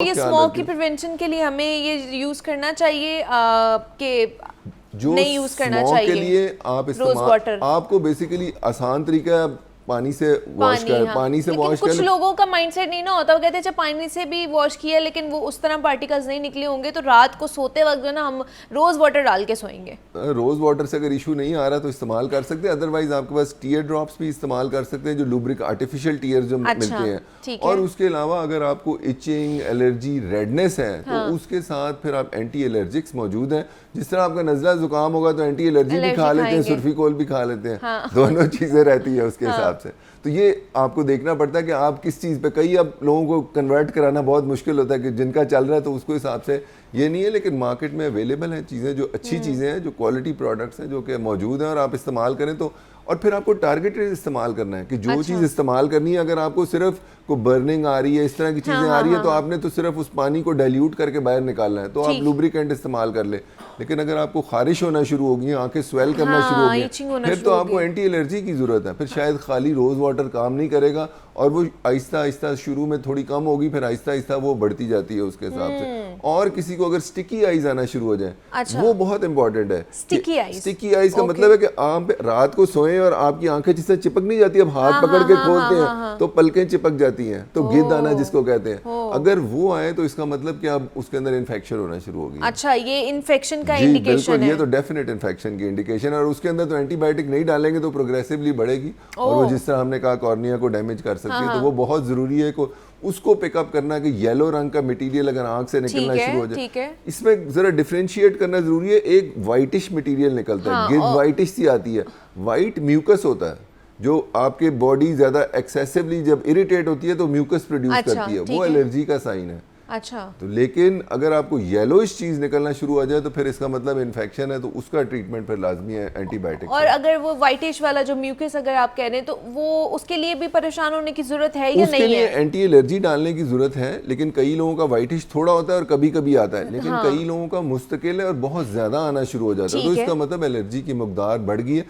ये स्मोक की प्रिवेंशन के लिए हमें ये यूज करना चाहिए कि जो नहीं यूज करना स्मोक चाहिए के लिए आप रोज वाटर। आपको बेसिकली आसान तरीका है पानी से वॉश कर, हाँ। पानी से लेकिन वॉश कुछ कर। लोगों का माइंडसेट नहीं ना होता, वो कहते हैं अच्छा पानी से भी वॉश किया लेकिन वो उस तरह पार्टिकल्स नहीं निकले होंगे, तो रात को सोते वक्त जो ना हम रोज वाटर डाल के सोएंगे। रोज वाटर से अगर इशू नहीं आ रहा तो इस्तेमाल कर सकते हैं, अदरवाइज आपके पास टीयर ड्रॉप्स भी इस्तेमाल कर सकते हैं जो लुब्रिक आर्टिफिशियल टीयर जो मिलते हैं। ठीक और है। उसके अलावा अगर आपको इचिंग, एलर्जी, रेडनेस है तो उसके साथ फिर आप एंटी एलर्जिक्स मौजूद हैं। जिस तरह आपका नज़ला जुकाम होगा तो एंटी एलर्जी भी खा लेते हैं, सुर्फिकोल भी खा लेते हैं, दोनों चीज़ें रहती है उसके हिसाब से। तो ये आपको देखना पड़ता है कि आप किस चीज़ पे, कई अब लोगों को कन्वर्ट कराना बहुत मुश्किल होता है कि जिनका चल रहा है तो उसको हिसाब से ये नहीं है, लेकिन मार्केट में अवेलेबल हैं चीज़ें जो अच्छी चीज़ें हैं, जो क्वालिटी प्रोडक्ट्स हैं जो कि मौजूद हैं और आप इस्तेमाल करें तो। और फिर आपको टारगेटेड इस्तेमाल करना है कि जो चीज़ इस्तेमाल करनी है, अगर आपको सिर्फ को बर्निंग आ रही है, इस तरह की चीज़ें आ रही है तो आपने तो सिर्फ उस पानी को डाइल्यूट करके बाहर निकालना है, तो आप लुब्रिकेंट इस्तेमाल कर ले। लेकिन अगर आपको खारिश होना शुरू होगी, आंखें स्वेल करना शुरू हो गई, फिर तो आपको एंटी एलर्जी की जरूरत है। फिर शायद खाली रोज वाटर काम नहीं करेगा और वो आहिस्ता आहिस्ता शुरू में थोड़ी कम होगी, फिर आहिस्ता आहिस्ता वो बढ़ती जाती है उसके हिसाब से। और किसी को अगर स्टिकी आइज आना शुरू हो जाए, वो बहुत इंपॉर्टेंट है। स्टिकी आइज, स्टिकी आइज का मतलब है कि आप रात को सोएं और आपकी आंखें जिससे चिपक नहीं जाती, अब हाथ पकड़ के खोलते हैं तो पलकें चिपक जाती हैं, तो गिद्ध आना जिसको कहते हैं, अगर वो आए तो इसका मतलब कि अब उसके अंदर इन्फेक्शन होना शुरू होगी। अच्छा, ये इन्फेक्शन का इंडिकेशन है। ये तो डेफिनेट इन्फेक्शन की इंडिकेशन है। और उसके अंदर तो एंटीबायोटिक नहीं डालेंगे तो प्रोग्रेसिवली बढ़ेगी और वो जिस तरह हमने कहा कॉर्निया को डैमेज कर सकती है। तो वो बहुत जरूरी है को उसको पिकअप करना कि येलो रंग का मटेरियल अगर आंख से निकलना शुरू हो जाए, इसमें जरा डिफरेंशिएट करना जरूरी है। एक वाइटिश मटेरियल निकलता है, गिद्ध वाइटिश सी आती है, वाइट म्यूकस होता है जो आपके बॉडी ज्यादा एक्सेसिवली जब इरिटेट होती है तो म्यूकस प्रोड्यूस करती है, वो एलर्जी का साइन है। अच्छा, तो लेकिन अगर आपको येलोइश चीज निकलना शुरू हो जाए तो फिर इसका मतलब इन्फेक्शन है, तो उसका ट्रीटमेंट फिर लाजमी है एंटीबायोटिक। और अगर वो व्हाइटिश वाला जो म्यूकस अगर आप कह रहे हैं तो वो उसके लिए भी परेशान होने की जरूरत है या नहीं है? उसके लिए एंटी एलर्जी डालने की जरूरत है, लेकिन कई लोगों का व्हाइटिश थोड़ा होता है और कभी कभी आता है, लेकिन कई लोगों का मुस्तकिल है और बहुत ज्यादा आना शुरू हो जाता है, तो इसका मतलब एलर्जी की मकदार बढ़ गई है।